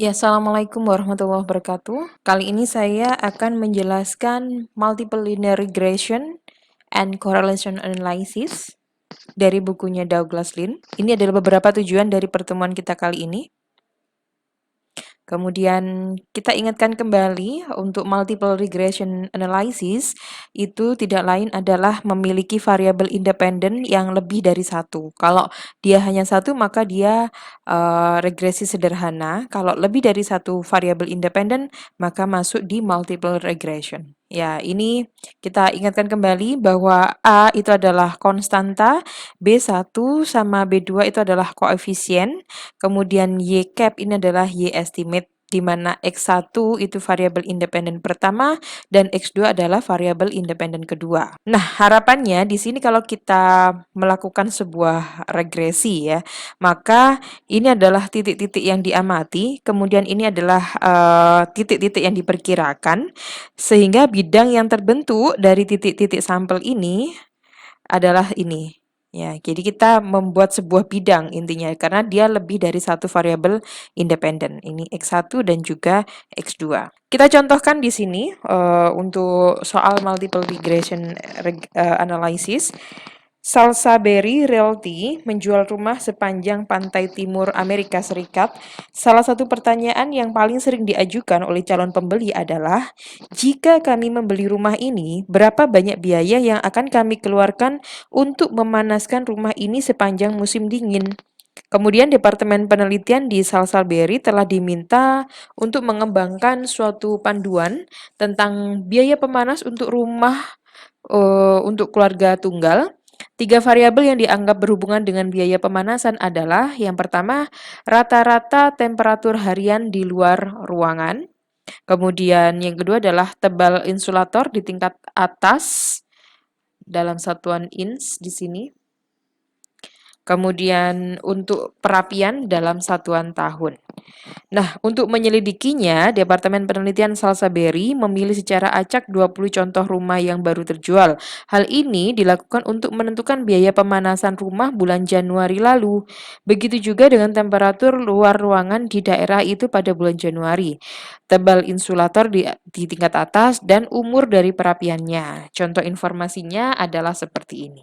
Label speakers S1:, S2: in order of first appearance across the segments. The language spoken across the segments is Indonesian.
S1: Ya, Assalamualaikum warahmatullahi wabarakatuh. Kali ini saya akan menjelaskan multiple linear regression and correlation analysis dari bukunya Douglas Lin. Ini adalah beberapa tujuan dari pertemuan kita kali ini. Kemudian kita ingatkan kembali untuk multiple regression analysis itu tidak lain adalah memiliki variabel independen yang lebih dari satu. Kalau dia hanya satu maka dia regresi sederhana. Kalau lebih dari satu variabel independen maka masuk di multiple regression. Ya, ini kita ingatkan kembali bahwa A itu adalah konstanta, B1 sama B2 itu adalah koefisien, kemudian Y cap ini adalah Y estimate, di mana X1 itu variabel independen pertama dan X2 adalah variabel independen kedua. Nah, harapannya di sini kalau kita melakukan sebuah regresi ya, maka ini adalah titik-titik yang diamati, kemudian ini adalah titik-titik yang diperkirakan, sehingga bidang yang terbentuk dari titik-titik sampel ini adalah ini. Ya, jadi kita membuat sebuah bidang intinya karena dia lebih dari satu variabel independen. Ini X1 dan juga X2. Kita contohkan di sini untuk soal multiple regression analysis. Salisbury Realty menjual rumah sepanjang pantai timur Amerika Serikat. Salah satu pertanyaan yang paling sering diajukan oleh calon pembeli adalah, jika kami membeli rumah ini, berapa banyak biaya yang akan kami keluarkan untuk memanaskan rumah ini sepanjang musim dingin? Kemudian Departemen Penelitian di Salisbury telah diminta untuk mengembangkan suatu panduan tentang biaya pemanas untuk rumah untuk keluarga tunggal. Tiga variabel yang dianggap berhubungan dengan biaya pemanasan adalah yang pertama, rata-rata temperatur harian di luar ruangan. Kemudian yang kedua adalah tebal insulator di tingkat atas dalam satuan inch di sini. Kemudian untuk perapian dalam satuan tahun. Nah, untuk menyelidikinya, Departemen Penelitian Salisbury memilih secara acak 20 contoh rumah yang baru terjual. Hal ini dilakukan untuk menentukan biaya pemanasan rumah bulan Januari lalu. Begitu juga dengan temperatur luar ruangan di daerah itu pada bulan Januari. Tebal insulator di tingkat atas dan umur dari perapiannya. Contoh informasinya adalah seperti ini.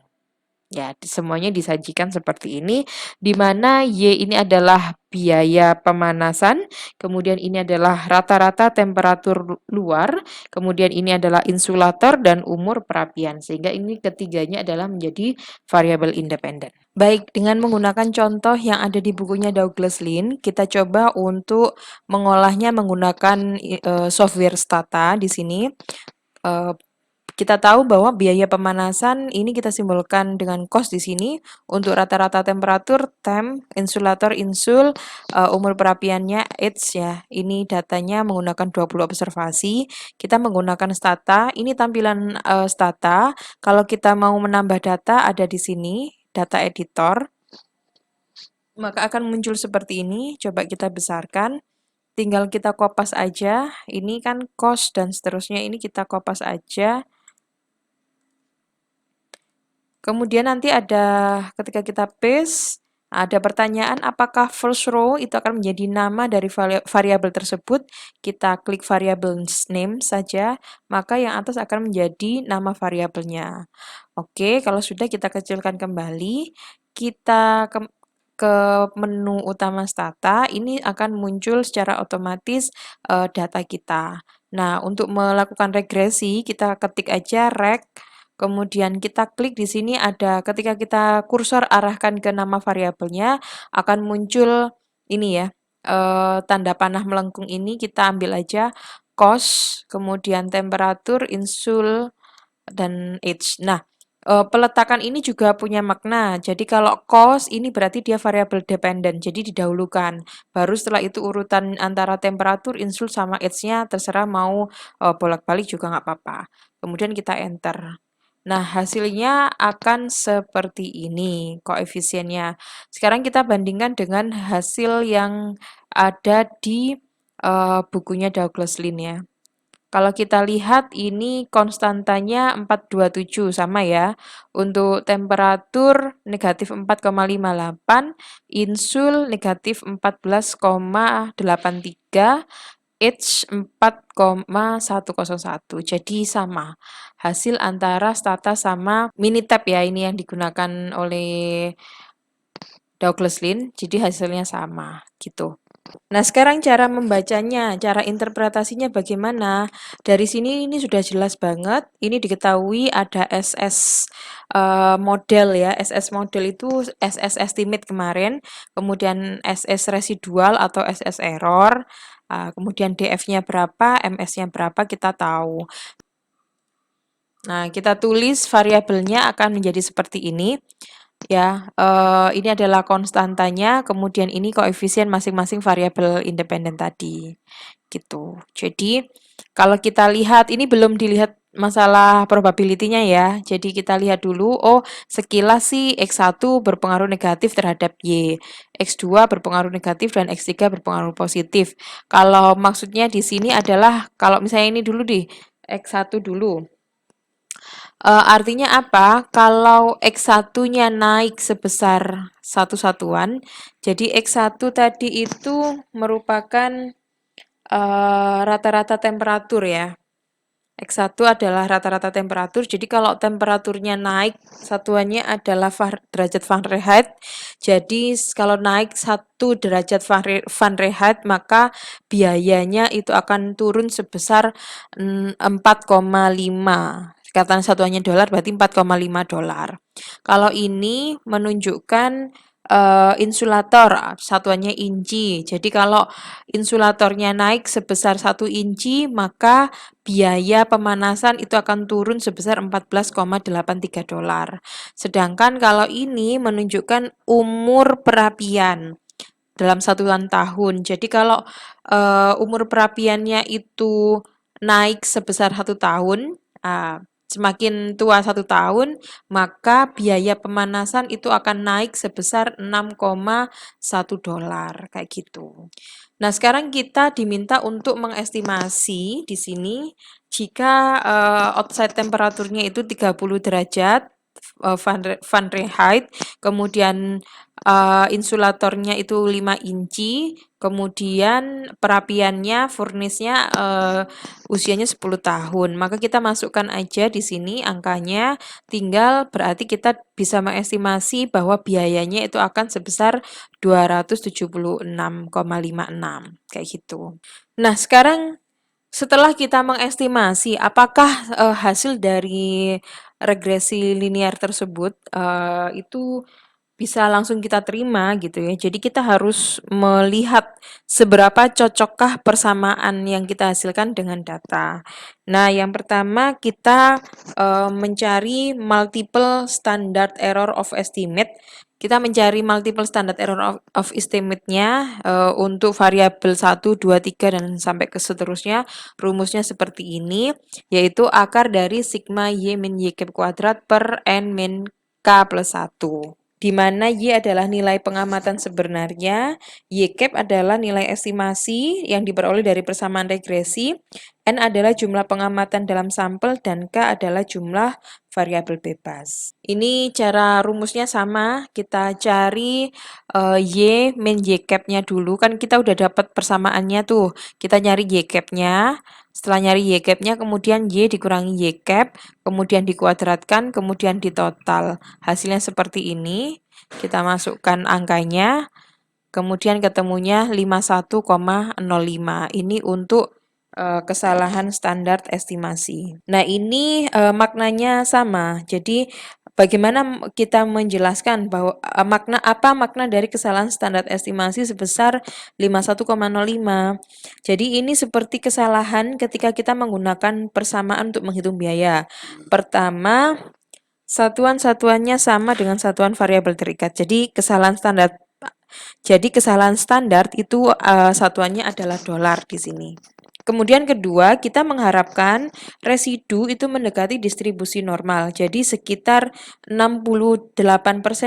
S1: Ya, semuanya disajikan seperti ini, di mana Y ini adalah biaya pemanasan, kemudian ini adalah rata-rata temperatur luar, kemudian ini adalah insulator dan umur perapian, sehingga ini ketiganya adalah menjadi variabel independen. Baik, dengan menggunakan contoh yang ada di bukunya Douglas Lin, kita coba untuk mengolahnya menggunakan software Stata di sini. Kita tahu bahwa biaya pemanasan ini kita simbolkan dengan cos di sini. Untuk rata-rata temperatur, temp, insulator, insul, umur perapiannya, H ya. Ini datanya menggunakan 20 observasi. Kita menggunakan Stata. Ini tampilan Stata. Kalau kita mau menambah data ada di sini, data editor. Maka akan muncul seperti ini. Coba kita besarkan. Tinggal kita kopas aja. Ini kan cos dan seterusnya. Ini kita kopas aja. Kemudian nanti ada ketika kita paste, ada pertanyaan apakah first row itu akan menjadi nama dari variabel tersebut. Kita klik variable name saja, maka yang atas akan menjadi nama variabelnya. Oke, kalau sudah kita kecilkan kembali, kita ke menu utama Stata, ini akan muncul secara otomatis data kita. Nah, untuk melakukan regresi, kita ketik aja reg. Kemudian kita klik di sini ada ketika kita kursor arahkan ke nama variabelnya akan muncul ini ya, tanda panah melengkung ini kita ambil aja cos, kemudian temperatur, insul, dan H. Nah, peletakan ini juga punya makna. Jadi kalau cos ini berarti dia variabel dependen, jadi didahulukan. Baru setelah itu urutan antara temperatur, insul, sama H-nya terserah mau bolak-balik juga nggak apa-apa. Kemudian kita enter. Nah, hasilnya akan seperti ini koefisiennya. Sekarang kita bandingkan dengan hasil yang ada di bukunya Douglas Lin ya. Kalau kita lihat ini konstantanya 427 sama ya. Untuk temperatur negatif 4,58, insul negatif 14,83. X3, H 4,101. Jadi sama. Hasil antara Stata sama Minitab ya, ini yang digunakan oleh Douglas Lynn. Jadi hasilnya sama gitu. Nah, sekarang cara membacanya, cara interpretasinya bagaimana? Dari sini ini sudah jelas banget. Ini diketahui ada SS model ya. SS model itu SS estimate kemarin, kemudian SS residual atau SS error, kemudian DF-nya berapa, MS-nya berapa kita tahu. Nah, kita tulis variabelnya akan menjadi seperti ini. Ya, ini adalah konstantanya, kemudian ini koefisien masing-masing variabel independen tadi, gitu. Jadi, kalau kita lihat, ini belum dilihat masalah probability-nya ya. Jadi kita lihat dulu, oh sekilas sih X1 berpengaruh negatif terhadap Y, X2 berpengaruh negatif dan X3 berpengaruh positif. Kalau maksudnya di sini adalah, kalau misalnya ini dulu deh, X1 dulu. Artinya apa? Kalau X1-nya naik sebesar satu satuan, jadi X1 tadi itu merupakan rata-rata temperatur ya. X1 adalah rata-rata temperatur. Jadi kalau temperaturnya naik, satuannya adalah derajat Fahrenheit. Jadi kalau naik 1 derajat Fahrenheit, maka biayanya itu akan turun sebesar 4,5. Kata satuannya dolar berarti 4,5 dolar. Kalau ini menunjukkan insulator, satuannya inci. Jadi kalau insulatornya naik sebesar 1 inci, maka biaya pemanasan itu akan turun sebesar 14,83 dolar. Sedangkan kalau ini menunjukkan umur perapian dalam satuan tahun. Jadi kalau umur perapiannya itu naik sebesar 1 tahun, semakin tua 1 tahun, maka biaya pemanasan itu akan naik sebesar 6,1 dolar, kayak gitu. Nah, sekarang kita diminta untuk mengestimasi di sini jika outside temperaturnya itu 30 derajat Fahrenheit, kemudian insulatornya itu 5 inci, kemudian perapiannya, furnace-nya usianya 10 tahun. Maka kita masukkan aja di sini angkanya, tinggal berarti kita bisa mengestimasi bahwa biayanya itu akan sebesar 276,56 kayak gitu. Nah, sekarang setelah kita mengestimasi apakah hasil dari regresi linear tersebut itu bisa langsung kita terima gitu ya. Jadi kita harus melihat seberapa cocokkah persamaan yang kita hasilkan dengan data. Nah, yang pertama kita mencari multiple standard error of estimate. Kita mencari multiple standard error of estimate-nya untuk variabel 1, 2, 3 dan sampai ke seterusnya. Rumusnya seperti ini, yaitu akar dari sigma Y min Y cap kuadrat per N min K plus 1. Di mana Y adalah nilai pengamatan sebenarnya, Y cap adalah nilai estimasi yang diperoleh dari persamaan regresi, N adalah jumlah pengamatan dalam sampel, dan K adalah jumlah variabel bebas. Ini cara rumusnya sama, kita cari Y min Y cap-nya dulu, kan kita udah dapat persamaannya tuh, kita nyari Y cap-nya, setelah nyari Y cap-nya kemudian Y dikurangi Y cap, kemudian dikuadratkan, kemudian ditotal. Hasilnya seperti ini, kita masukkan angkanya, kemudian ketemunya 51,05. Ini untuk kesalahan standar estimasi. Nah, ini maknanya sama. Jadi bagaimana kita menjelaskan bahwa makna dari kesalahan standar estimasi sebesar 51,05. Jadi ini seperti kesalahan ketika kita menggunakan persamaan untuk menghitung biaya. Pertama, satuan-satuannya sama dengan satuan variabel terikat. Jadi kesalahan standar itu satuannya adalah dolar di sini. Kemudian kedua, kita mengharapkan residu itu mendekati distribusi normal. Jadi sekitar 68%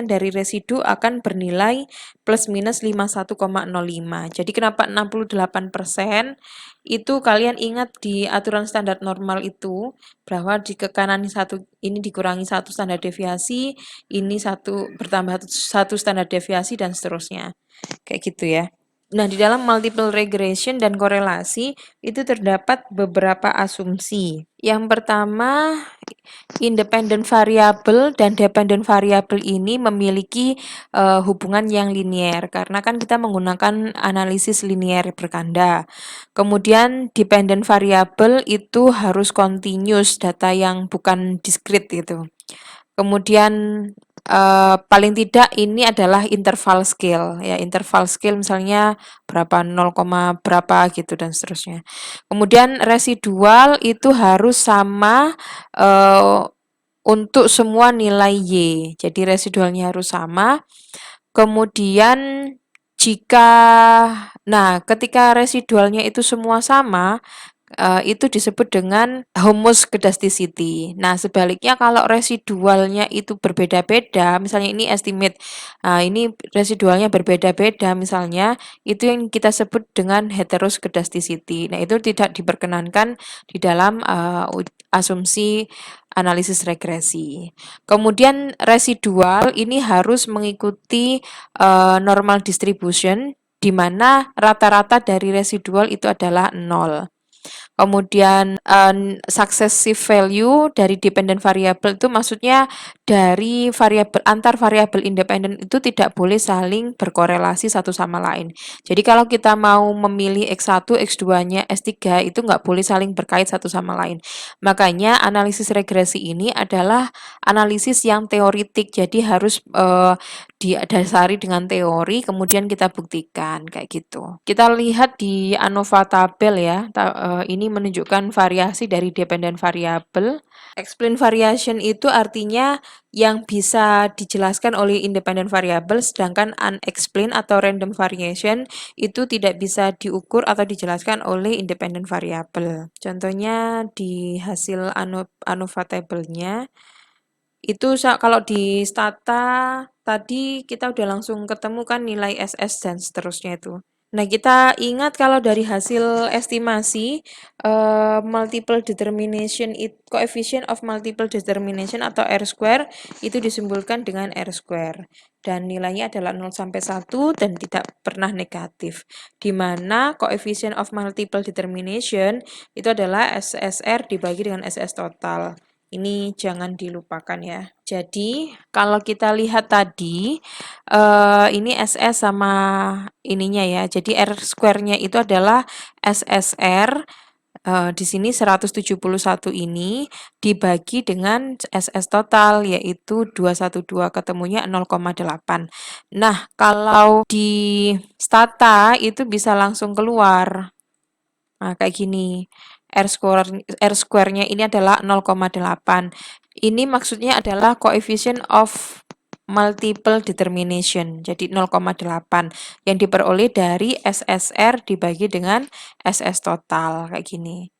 S1: dari residu akan bernilai plus minus 51,05. Jadi kenapa 68%? Itu kalian ingat di aturan standar normal itu bahwa di ke kanan satu ini dikurangi 1 standar deviasi, ini bertambah 1 standar deviasi dan seterusnya. Kayak gitu ya. Nah, di dalam multiple regression dan korelasi itu terdapat beberapa asumsi. Yang pertama, independent variable dan dependent variable ini memiliki hubungan yang linier karena kan kita menggunakan analisis linier berkanda. Kemudian dependent variable itu harus continuous, data yang bukan discrete gitu. Kemudian paling tidak ini adalah interval scale ya, interval scale misalnya berapa 0, berapa gitu dan seterusnya. Kemudian residual itu harus sama untuk semua nilai Y. Jadi residualnya harus sama. Kemudian jika ketika residualnya itu semua sama, itu disebut dengan homoscedasticity. Nah, sebaliknya kalau residualnya itu berbeda-beda, misalnya ini estimate, ini residualnya berbeda-beda misalnya, itu yang kita sebut dengan heteroscedasticity. Nah, itu tidak diperkenankan di dalam asumsi analisis regresi. Kemudian residual ini harus mengikuti normal distribution di mana rata-rata dari residual itu adalah 0. Kemudian successive value dari dependent variable itu maksudnya dari antar variabel independen itu tidak boleh saling berkorelasi satu sama lain. Jadi kalau kita mau memilih X1, X2-nya, S3 itu nggak boleh saling berkait satu sama lain. Makanya analisis regresi ini adalah analisis yang teoritik. Jadi harus didasari dengan teori kemudian kita buktikan kayak gitu. Kita lihat di ANOVA tabel ya. Ini menunjukkan variasi dari dependent variable. Explain variation itu artinya yang bisa dijelaskan oleh independent variable, sedangkan unexplained atau random variation itu tidak bisa diukur atau dijelaskan oleh independent variable. Contohnya di hasil ANOVA tabelnya itu kalau di stata tadi kita udah langsung ketemu kan nilai SS dan seterusnya itu. Nah, kita ingat kalau dari hasil estimasi multiple determination coefficient of multiple determination atau R square itu disimpulkan dengan R square dan nilainya adalah 0 sampai 1 dan tidak pernah negatif. Di mana coefficient of multiple determination itu adalah SSR dibagi dengan SS total. Ini jangan dilupakan ya. Jadi, kalau kita lihat tadi, ini SS sama ininya ya. Jadi R square-nya itu adalah SSR, di sini 171 ini dibagi dengan SS total yaitu 212 ketemunya 0,8. Nah, kalau di stata itu bisa langsung keluar. Nah, kayak gini. R square-nya ini adalah 0,8. Ini maksudnya adalah coefficient of multiple determination. Jadi 0,8 yang diperoleh dari SSR dibagi dengan SS total kayak gini.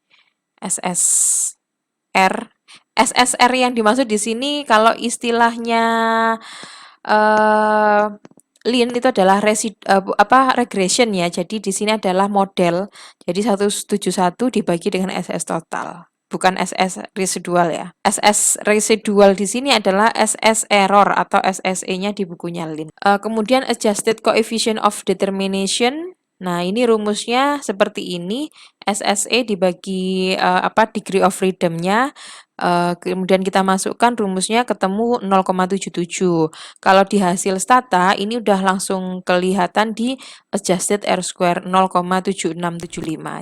S1: SSR SSR yang dimaksud di sini kalau istilahnya eh Lean itu adalah regression ya. Jadi di sini adalah model. Jadi 171 dibagi dengan SS total. Bukan SS residual ya. SS residual di sini adalah SS error atau SSE-nya di bukunya Lean. Kemudian adjusted coefficient of determination. Nah, ini rumusnya seperti ini. SSE dibagi degree of freedom-nya. Kemudian kita masukkan rumusnya ketemu 0,77. Kalau di hasil stata ini udah langsung kelihatan di adjusted R square 0,7675.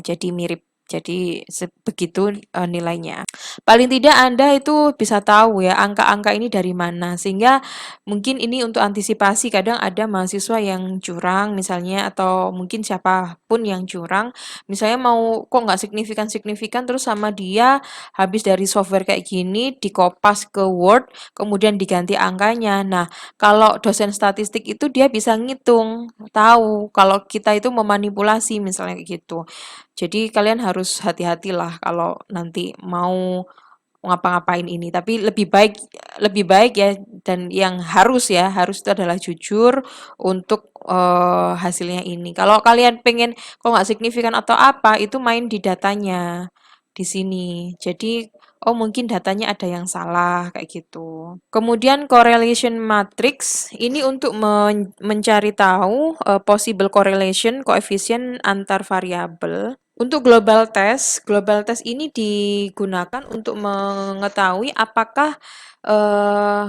S1: Jadi mirip. Jadi begitu nilainya. Paling tidak Anda itu bisa tahu ya angka-angka ini dari mana sehingga mungkin ini untuk antisipasi kadang ada mahasiswa yang curang misalnya atau mungkin siapapun yang curang misalnya mau kok nggak signifikan terus sama dia habis dari software kayak gini dikopas ke Word kemudian diganti angkanya. Nah, kalau dosen statistik itu dia bisa ngitung, tahu kalau kita itu memanipulasi misalnya kayak gitu. Jadi kalian harus hati-hatilah kalau nanti mau ngapa-ngapain ini. Tapi lebih baik ya dan yang harus itu adalah jujur untuk hasilnya ini. Kalau kalian pengen kok nggak signifikan atau apa, itu main di datanya di sini. Jadi oh mungkin datanya ada yang salah kayak gitu. Kemudian correlation matrix ini untuk mencari tahu possible correlation koefisien antar variabel. Untuk global test ini digunakan untuk mengetahui apakah eh,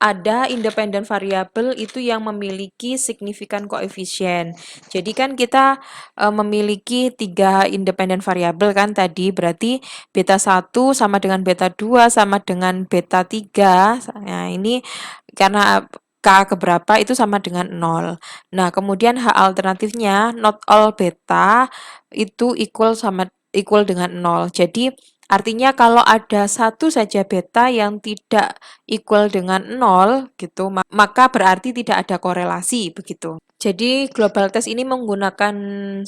S1: ada independen variabel itu yang memiliki signifikan koefisien. Jadi kan kita memiliki 3 independen variabel kan tadi, berarti beta 1 sama dengan beta 2 sama dengan beta 3. Nah, ini karena K keberapa itu sama dengan 0. Nah, kemudian H alternatifnya not all beta itu equal dengan 0. Jadi artinya kalau ada satu saja beta yang tidak equal dengan 0 gitu, maka berarti tidak ada korelasi begitu. Jadi global test ini menggunakan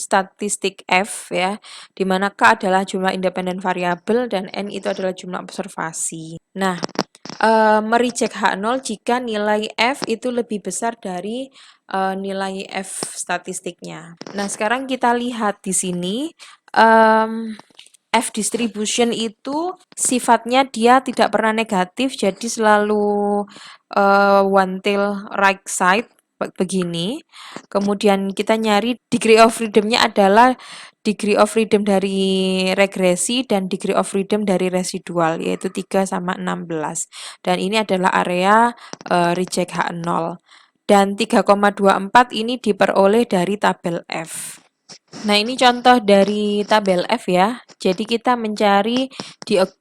S1: statistik F ya, di mana K adalah jumlah independen variabel dan N itu adalah jumlah observasi. Nah, mereject H0 jika nilai F itu lebih besar dari nilai F statistiknya. Nah, sekarang kita lihat di sini F distribution itu sifatnya dia tidak pernah negatif, jadi selalu one tail right side begini. Kemudian kita nyari degree of freedom-nya adalah degree of freedom dari regresi dan degree of freedom dari residual, yaitu 3 sama 16. Dan ini adalah area reject H0. Dan 3,24 ini diperoleh dari tabel F. Nah, ini contoh dari tabel F ya. Jadi kita mencari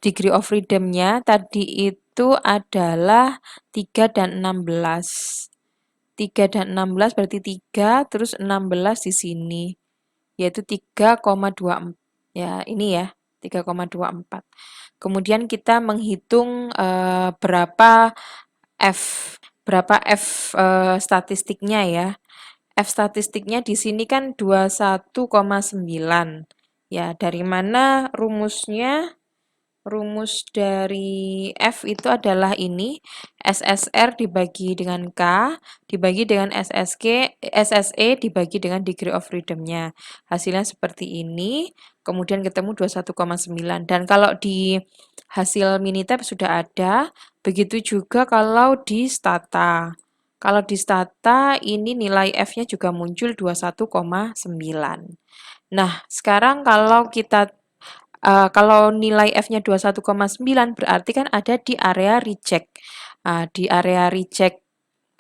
S1: degree of freedom-nya tadi itu adalah 3 dan 16. 3 dan 16 berarti 3, terus 16 di sini, yaitu 3,24. Ya, ini ya, 3,24. Kemudian kita menghitung F, berapa F statistiknya ya. F statistiknya di sini kan 21,9. Ya, dari mana rumusnya? Rumus dari F itu adalah ini, SSR dibagi dengan K, dibagi dengan SSE dibagi dengan degree of freedom-nya. Hasilnya seperti ini, kemudian ketemu 21,9. Dan kalau di hasil Minitab sudah ada, begitu juga kalau di Stata. Kalau di Stata ini nilai F-nya juga muncul 21,9. Nah, sekarang kalau nilai F-nya 21,9 berarti kan ada di area reject. Di area reject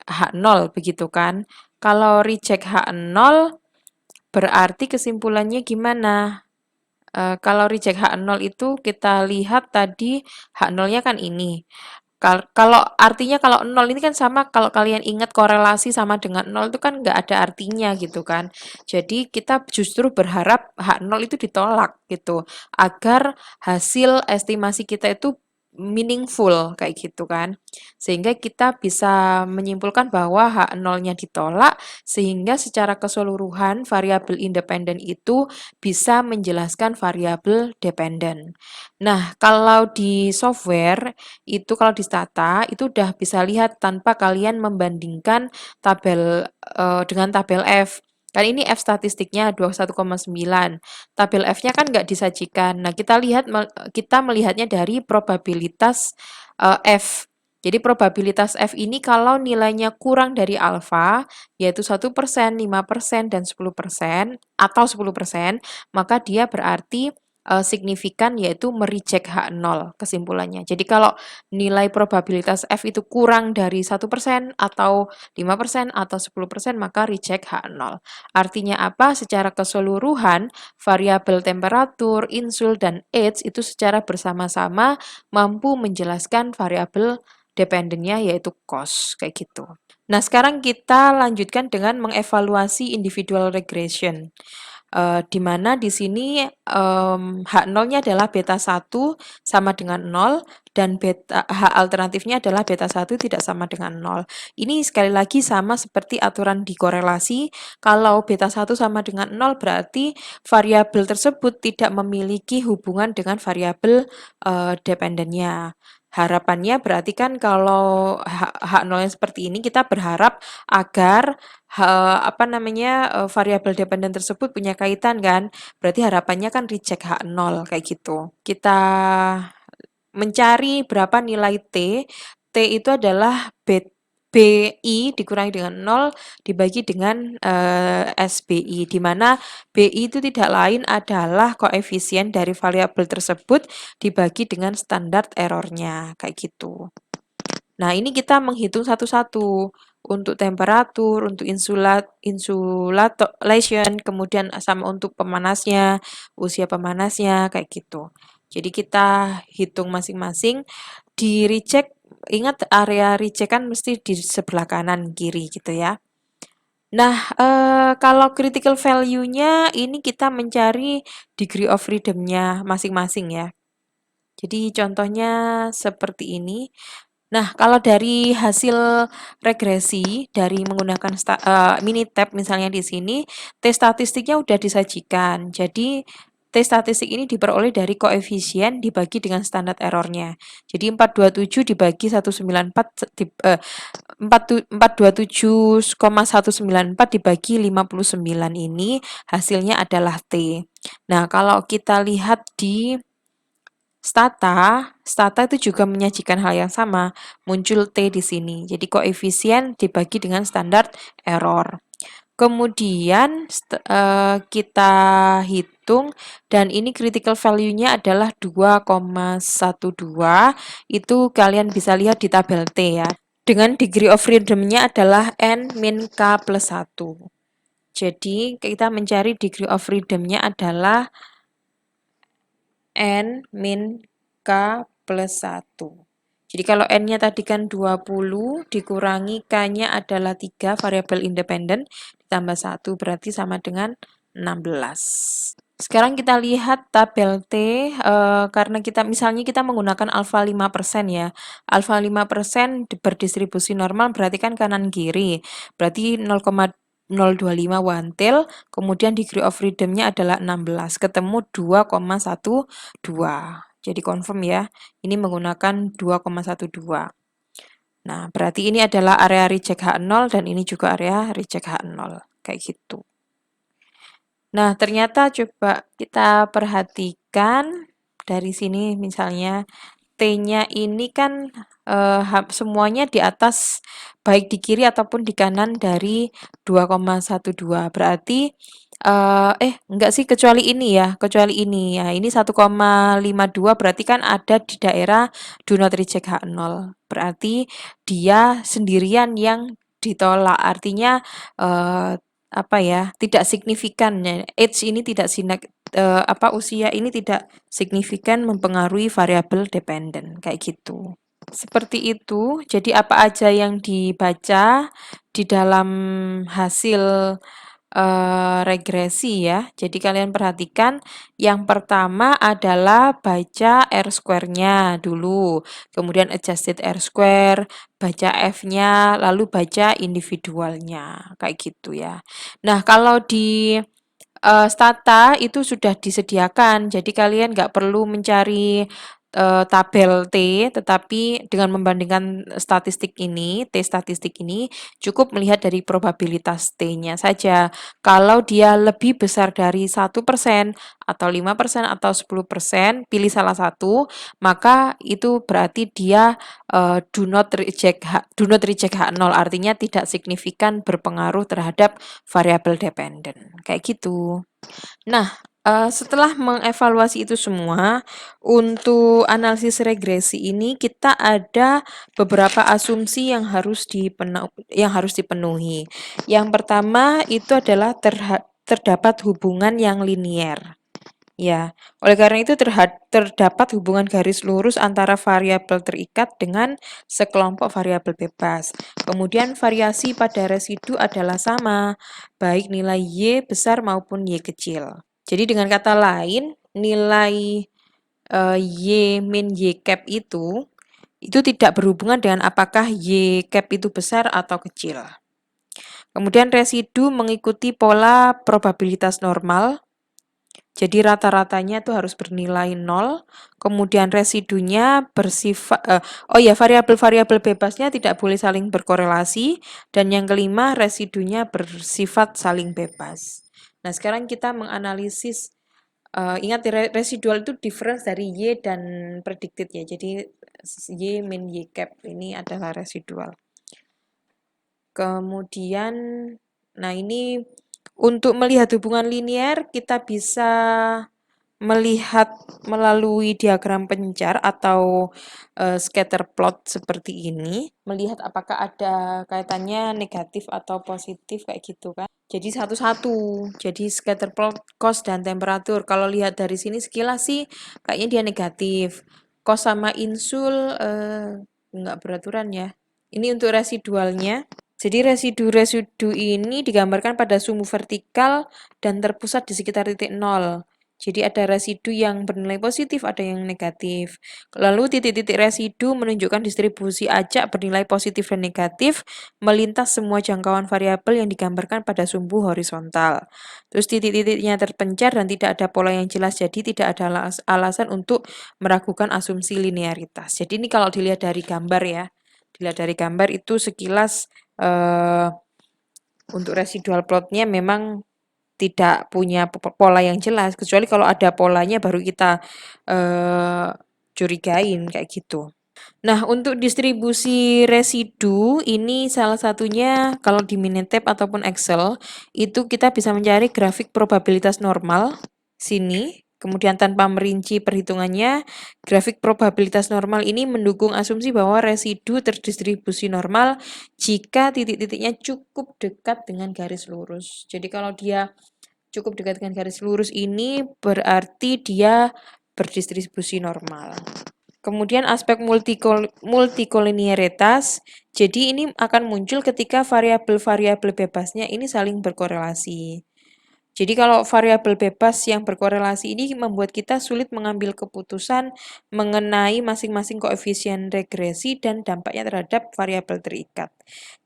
S1: H0 begitu kan. Kalau reject H0 berarti kesimpulannya gimana? Kalau reject H0 itu kita lihat tadi H0-nya kan ini. Kalau artinya kalau 0 ini kan sama, kalau kalian ingat korelasi sama dengan 0 itu kan nggak ada artinya gitu kan. Jadi kita justru berharap H0 itu ditolak gitu, agar hasil estimasi kita itu meaningful kayak gitu kan. Sehingga kita bisa menyimpulkan bahwa H0-nya ditolak, sehingga secara keseluruhan variabel independen itu bisa menjelaskan variabel dependen. Nah, kalau di software itu kalau di Stata itu udah bisa lihat tanpa kalian membandingkan dengan tabel F. Kan ini F statistiknya 21,9. Tabel F-nya kan nggak disajikan. Nah, kita melihatnya dari probabilitas F. Jadi probabilitas F ini kalau nilainya kurang dari alfa, yaitu 1%, 5%, dan 10%, atau 10%, maka dia berarti signifikan, yaitu mereject H0 kesimpulannya. Jadi kalau nilai probabilitas F itu kurang dari 1% atau 5% atau 10%, maka reject H0. Artinya apa? Secara keseluruhan, variabel temperatur, insul, dan age itu secara bersama-sama mampu menjelaskan variabel dependennya, yaitu cost, kayak gitu. Nah, sekarang kita lanjutkan dengan mengevaluasi individual regression. Di mana di sini H0-nya adalah beta 1 sama dengan 0 dan H alternatifnya adalah beta 1 tidak sama dengan 0. Ini sekali lagi sama seperti aturan di korelasi, kalau beta 1 sama dengan 0 berarti variabel tersebut tidak memiliki hubungan dengan variabel dependennya. Harapannya berarti kan kalau H0-nya seperti ini, kita berharap agar variabel dependen tersebut punya kaitan kan. Berarti harapannya kan reject H0 kayak gitu. Kita mencari berapa nilai T. T itu adalah BI dikurangi dengan 0 dibagi dengan SBI, di mana BI itu tidak lain adalah koefisien dari variabel tersebut dibagi dengan standar errornya, kayak gitu. Nah, ini kita menghitung satu-satu untuk temperatur, untuk insulation, kemudian sama untuk pemanasnya, usia pemanasnya, kayak gitu. Jadi kita hitung masing-masing, di recheck, ingat area recheck kan mesti di sebelah kanan kiri gitu ya. Nah, kalau critical value-nya ini kita mencari degree of freedom-nya masing-masing ya. Jadi contohnya seperti ini. Nah, kalau dari hasil regresi dari menggunakan Minitab misalnya di sini, T statistiknya udah disajikan. Jadi T statistik ini diperoleh dari koefisien dibagi dengan standar errornya. Jadi 427 dibagi 194 427,194 dibagi 59 ini hasilnya adalah T. Nah, kalau kita lihat di Stata itu juga menyajikan hal yang sama, muncul T di sini. Jadi koefisien dibagi dengan standar error. Kemudian kita hitung dan ini critical value-nya adalah 2,12. Itu kalian bisa lihat di tabel T ya. Dengan degree of freedom-nya adalah N min K plus 1. Jadi kita mencari degree of freedom-nya adalah N min K plus 1. Jadi kalau N-nya tadi kan 20 dikurangi K-nya adalah 3 variabel independen ditambah 1 berarti sama dengan 16. Sekarang kita lihat tabel T, karena misalnya kita menggunakan alfa 5% ya. Alfa 5% berdistribusi normal berarti kan kanan kiri. Berarti 0,025 one tail, kemudian degree of freedom-nya adalah 16, ketemu 2,12. Jadi confirm ya, ini menggunakan 2,12. Nah, berarti ini adalah area reject H0 dan ini juga area reject H0, kayak gitu. Nah, ternyata coba kita perhatikan dari sini misalnya T-nya ini kan semuanya di atas, baik di kiri ataupun di kanan dari 2,12. Berarti enggak sih, kecuali ini ya, kecuali ini. Ya, ini 1,52 berarti kan ada di daerah do not reject H0. Berarti dia sendirian yang ditolak. Artinya apa ya, tidak signifikan ya. Age ini tidak usia ini tidak signifikan mempengaruhi variabel dependen, kayak gitu. Seperti itu. Jadi apa aja yang dibaca di dalam hasil regresi ya. Jadi kalian perhatikan yang pertama adalah baca R square-nya dulu, kemudian adjusted R square, baca F-nya, lalu baca individualnya, kayak gitu ya. Nah, kalau di Stata itu sudah disediakan, jadi kalian nggak perlu mencari tabel T, tetapi dengan membandingkan statistik ini, T statistik ini, cukup melihat dari probabilitas T-nya saja. Kalau dia lebih besar dari 1% atau 5% atau 10%, pilih salah satu, maka itu berarti dia do not reject H0, artinya tidak signifikan berpengaruh terhadap variabel dependen. Kayak gitu. Nah, setelah mengevaluasi itu semua, untuk analisis regresi ini kita ada beberapa asumsi yang harus dipenuhi. Yang pertama itu adalah terdapat hubungan yang linier. Ya, oleh karena itu terdapat hubungan garis lurus antara variabel terikat dengan sekelompok variabel bebas. Kemudian variasi pada residu adalah sama, baik nilai Y besar maupun Y kecil. Jadi dengan kata lain, nilai Y min Y cap itu tidak berhubungan dengan apakah Y cap itu besar atau kecil. Kemudian residu mengikuti pola probabilitas normal. Jadi rata-ratanya itu harus bernilai 0, kemudian residunya bersifat, variabel-variabel bebasnya tidak boleh saling berkorelasi, dan yang kelima residunya bersifat saling bebas. Nah, sekarang kita menganalisis Ingat residual itu difference dari Y dan predicted ya. Jadi Y min Y cap ini adalah residual. Kemudian, nah ini untuk melihat hubungan linear kita bisa melihat melalui diagram pencar atau scatter plot seperti ini, melihat apakah ada kaitannya negatif atau positif kayak gitu kan. Jadi satu-satu, jadi scatter plot cost dan temperatur. Kalau lihat dari sini sekilas sih kayaknya dia negatif. Cost sama insul nggak beraturan ya. Ini untuk residualnya. Jadi residu-residu ini digambarkan pada sumbu vertikal dan terpusat di sekitar titik nol. Jadi ada residu yang bernilai positif, ada yang negatif. Lalu titik-titik residu menunjukkan distribusi acak bernilai positif dan negatif melintas semua jangkauan variabel yang digambarkan pada sumbu horizontal. Terus titik-titiknya terpencar dan tidak ada pola yang jelas, jadi tidak ada alasan untuk meragukan asumsi linearitas. Jadi ini kalau dilihat dari gambar ya, dilihat dari gambar itu sekilas untuk residual plotnya memang tidak punya pola yang jelas, kecuali kalau ada polanya baru kita curigain kayak gitu. Nah, untuk distribusi residu ini salah satunya kalau di Minitab ataupun Excel itu kita bisa mencari grafik probabilitas normal sini. Kemudian tanpa merinci perhitungannya, grafik probabilitas normal ini mendukung asumsi bahwa residu terdistribusi normal jika titik-titiknya cukup dekat dengan garis lurus. Jadi kalau dia cukup dekat dengan garis lurus ini berarti dia berdistribusi normal. Kemudian aspek multikoliniaritas, jadi ini akan muncul ketika variabel-variabel bebasnya ini saling berkorelasi. Jadi kalau variabel bebas yang berkorelasi ini membuat kita sulit mengambil keputusan mengenai masing-masing koefisien regresi dan dampaknya terhadap variabel terikat.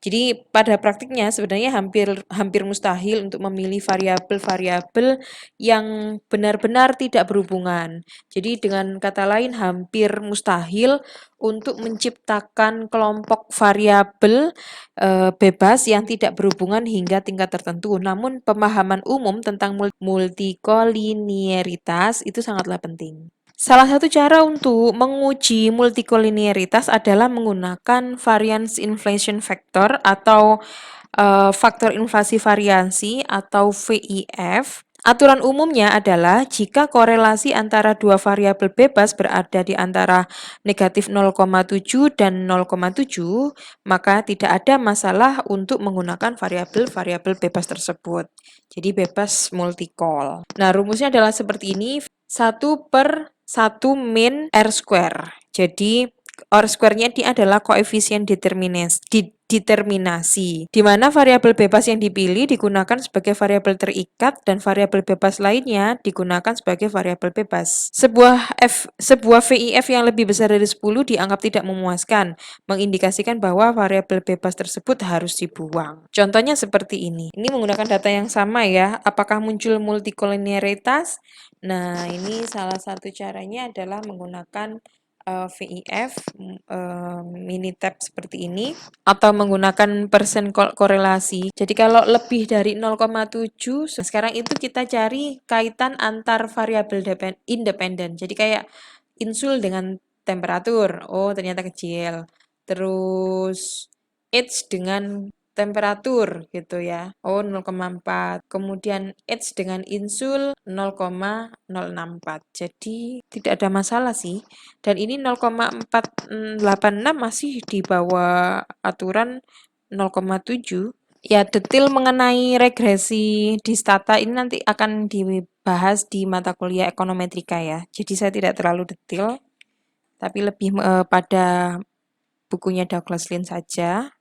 S1: Jadi pada praktiknya sebenarnya hampir mustahil untuk memilih variabel-variabel yang benar-benar tidak berhubungan. Jadi dengan kata lain hampir mustahil untuk menciptakan kelompok variabel bebas yang tidak berhubungan hingga tingkat tertentu. Namun pemahaman umum tentang multikoliniaritas itu sangatlah penting. Salah satu cara untuk menguji multikoliniaritas adalah menggunakan variance inflation factor atau faktor inflasi variansi atau VIF. Aturan umumnya adalah jika korelasi antara dua variabel bebas berada di antara negatif 0,7 dan 0,7, maka tidak ada masalah untuk menggunakan variabel-variabel bebas tersebut. Jadi bebas multikol. Nah, rumusnya adalah seperti ini, 1/1 min R square. Jadi R square-nya ini adalah koefisien determinasi, di mana variabel bebas yang dipilih digunakan sebagai variabel terikat dan variabel bebas lainnya digunakan sebagai variabel bebas. Sebuah VIF yang lebih besar dari 10 dianggap tidak memuaskan, mengindikasikan bahwa variabel bebas tersebut harus dibuang. Contohnya seperti ini. Ini menggunakan data yang sama ya. Apakah muncul multikoliniaritas? Nah, ini salah satu caranya adalah menggunakan VIF Minitab seperti ini atau menggunakan persen korelasi. Jadi kalau lebih dari 0,7 sekarang itu kita cari kaitan antar variabel independen. Jadi kayak insul dengan temperatur. Oh, ternyata kecil. Terus H dengan temperatur gitu ya. Oh, 0,4. Kemudian H dengan insul 0,064. Jadi tidak ada masalah sih. Dan ini 0,486 masih di bawah aturan 0,7. Ya, detail mengenai regresi di stata ini nanti akan dibahas di mata kuliah ekonometrika ya. Jadi saya tidak terlalu detail, tapi lebih pada bukunya Douglas Lynn saja.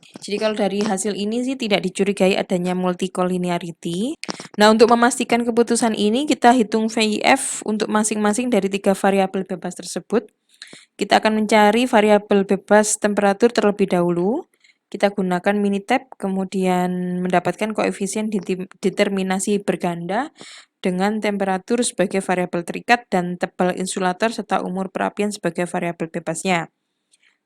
S1: Jadi kalau dari hasil ini sih tidak dicurigai adanya multicollinearity. Nah, untuk memastikan keputusan ini kita hitung VIF untuk masing-masing dari 3 variabel bebas tersebut. Kita akan mencari variabel bebas temperatur terlebih dahulu. Kita gunakan Minitab, kemudian mendapatkan koefisien determinasi berganda dengan temperatur sebagai variabel terikat dan tebal insulator serta umur perapian sebagai variabel bebasnya.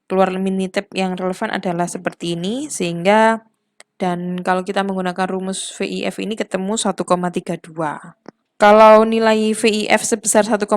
S1: Keluar Minitab yang relevan adalah seperti ini, sehingga dan kalau kita menggunakan rumus VIF ini ketemu 1,32. Kalau nilai VIF sebesar 1,32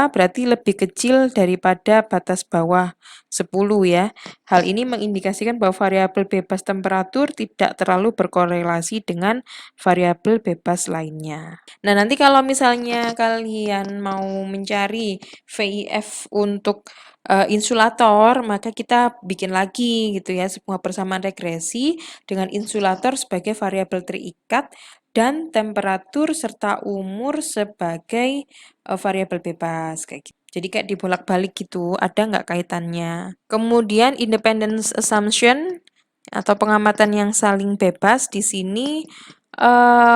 S1: berarti lebih kecil daripada batas bawah 10 ya. Hal ini mengindikasikan bahwa variabel bebas temperatur tidak terlalu berkorelasi dengan variabel bebas lainnya. Nah, nanti kalau misalnya kalian mau mencari VIF untuk insulator, maka kita bikin lagi gitu ya sebuah persamaan regresi dengan insulator sebagai variabel terikat dan temperatur serta umur sebagai variabel bebas kayak gitu. Jadi kayak dibolak-balik gitu, ada nggak kaitannya? Kemudian independence assumption atau pengamatan yang saling bebas di sini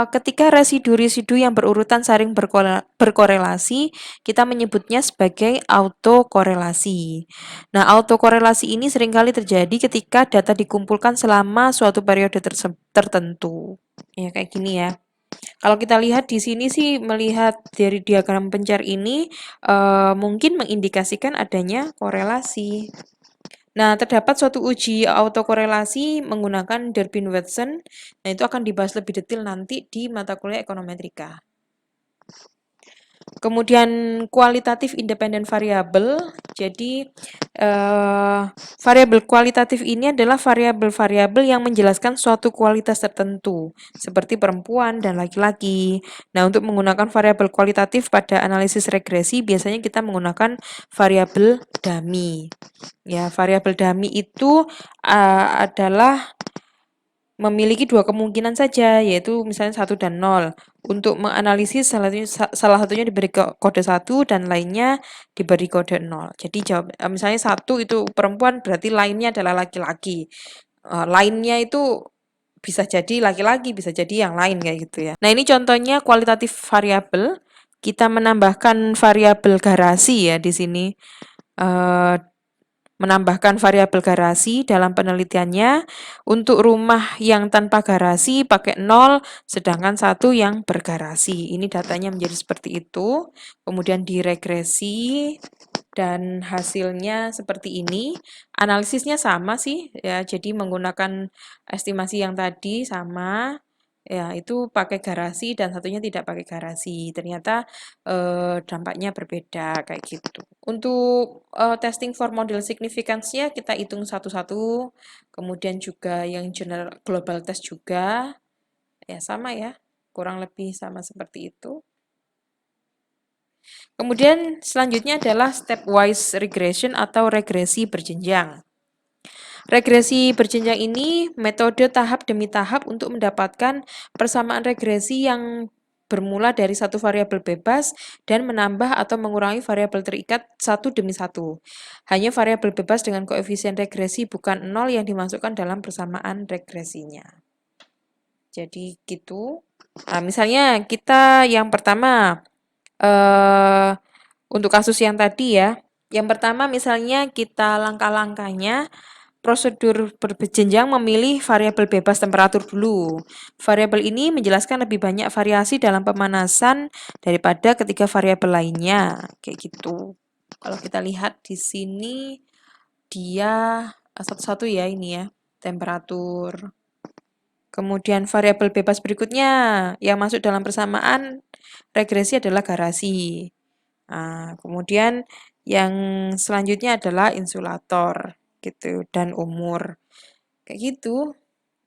S1: ketika residu-residu yang berurutan saling berkorelasi, kita menyebutnya sebagai autokorelasi. Nah, autokorelasi ini seringkali terjadi ketika data dikumpulkan selama suatu periode tertentu. Ya, kayak gini ya. Kalau kita lihat di sini sih melihat dari diagram pencar ini mungkin mengindikasikan adanya korelasi. Nah, terdapat suatu uji autokorelasi menggunakan Durbin-Watson. Nah, itu akan dibahas lebih detail nanti di mata kuliah ekonometrika. Kemudian kualitatif independen variabel. Jadi variabel kualitatif ini adalah variabel-variabel yang menjelaskan suatu kualitas tertentu, seperti perempuan dan laki-laki. Nah, untuk menggunakan variabel kualitatif pada analisis regresi, biasanya kita menggunakan variabel dummy. Ya, variabel dummy itu adalah memiliki dua kemungkinan saja, yaitu misalnya 1 dan 0. Untuk menganalisis salah satunya diberi kode 1 dan lainnya diberi kode 0. Jadi misalnya 1 itu perempuan berarti lainnya adalah laki-laki. Lainnya itu bisa jadi laki-laki, bisa jadi yang lain kayak gitu ya. Nah, ini contohnya kualitatif variabel. Kita menambahkan variabel garasi ya di sini. Menambahkan variabel garasi dalam penelitiannya untuk rumah yang tanpa garasi pakai 0 sedangkan 1 yang bergarasi. Ini datanya menjadi seperti itu. Kemudian diregresi dan hasilnya seperti ini. Analisisnya sama sih ya, jadi menggunakan estimasi yang tadi sama. Ya, itu pakai garasi dan satunya tidak pakai garasi. Ternyata dampaknya berbeda kayak gitu. Untuk testing for model significance-nya kita hitung satu-satu. Kemudian juga yang general global test juga. Ya, sama ya. Kurang lebih sama seperti itu. Kemudian selanjutnya adalah stepwise regression atau regresi berjenjang. Regresi berjenjang ini metode tahap demi tahap untuk mendapatkan persamaan regresi yang bermula dari satu variabel bebas dan menambah atau mengurangi variabel terikat satu demi satu. Hanya variabel bebas dengan koefisien regresi bukan 0 yang dimasukkan dalam persamaan regresinya. Jadi gitu. Nah, misalnya kita yang pertama untuk kasus yang tadi ya. Yang pertama misalnya kita langkah-langkahnya prosedur berjenjang memilih variabel bebas temperatur dulu. Variabel ini menjelaskan lebih banyak variasi dalam pemanasan daripada ketiga variabel lainnya, kayak gitu. Kalau kita lihat di sini dia satu-satu ya ini ya, temperatur. Kemudian variabel bebas berikutnya yang masuk dalam persamaan regresi adalah garasi. Nah, kemudian yang selanjutnya adalah insulator gitu dan umur. Kayak gitu.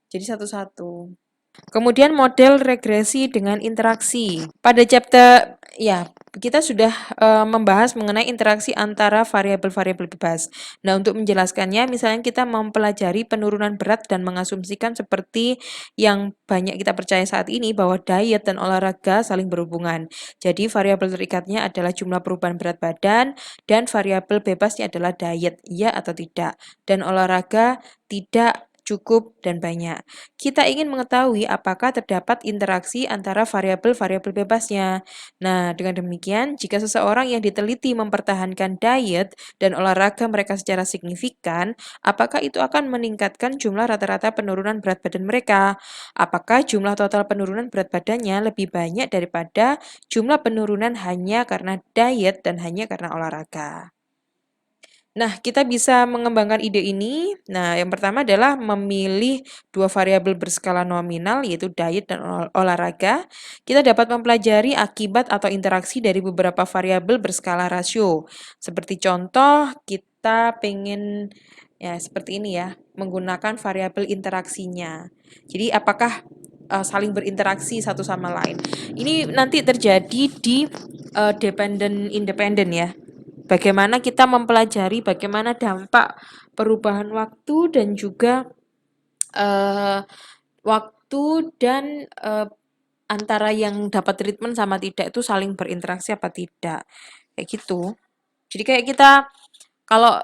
S1: Jadi satu-satu. Kemudian model regresi dengan interaksi. Pada chapter ya, kita sudah membahas mengenai interaksi antara variabel-variabel bebas. Nah, untuk menjelaskannya misalnya kita mempelajari penurunan berat dan mengasumsikan seperti yang banyak kita percaya saat ini bahwa diet dan olahraga saling berhubungan. Jadi variabel terikatnya adalah jumlah perubahan berat badan dan variabel bebasnya adalah diet, iya atau tidak. Dan olahraga tidak, cukup, dan banyak. Kita ingin mengetahui apakah terdapat interaksi antara variabel-variabel bebasnya. Nah, dengan demikian, jika seseorang yang diteliti mempertahankan diet dan olahraga mereka secara signifikan, apakah itu akan meningkatkan jumlah rata-rata penurunan berat badan mereka? Apakah jumlah total penurunan berat badannya lebih banyak daripada jumlah penurunan hanya karena diet dan hanya karena olahraga? Nah, kita bisa mengembangkan ide ini. Nah, yang pertama adalah memilih dua variabel berskala nominal, yaitu diet dan olahraga. Kita dapat mempelajari akibat atau interaksi dari beberapa variabel berskala rasio. Seperti contoh, kita pengen ya seperti ini ya, menggunakan variabel interaksinya. Jadi, apakah saling berinteraksi satu sama lain. Ini nanti terjadi di dependent independent ya. Bagaimana kita mempelajari bagaimana dampak perubahan waktu dan juga eh, waktu dan antara yang dapat treatment sama tidak itu saling berinteraksi apa tidak. Kayak gitu. Jadi kayak kita kalau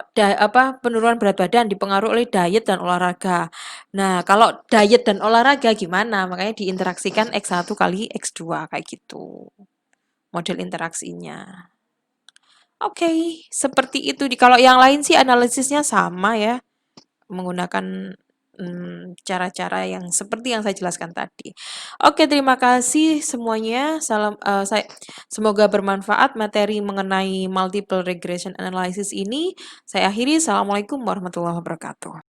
S1: penurunan berat badan dipengaruhi oleh diet dan olahraga. Nah, kalau diet dan olahraga gimana? Makanya diinteraksikan X1 kali X2 kayak gitu. Model interaksinya. Oke, seperti itu. Kalau yang lain sih analisisnya sama ya, menggunakan cara-cara yang seperti yang saya jelaskan tadi. Oke, terima kasih semuanya. Semoga bermanfaat materi mengenai multiple regression analysis ini. Saya akhiri. Assalamualaikum warahmatullahi wabarakatuh.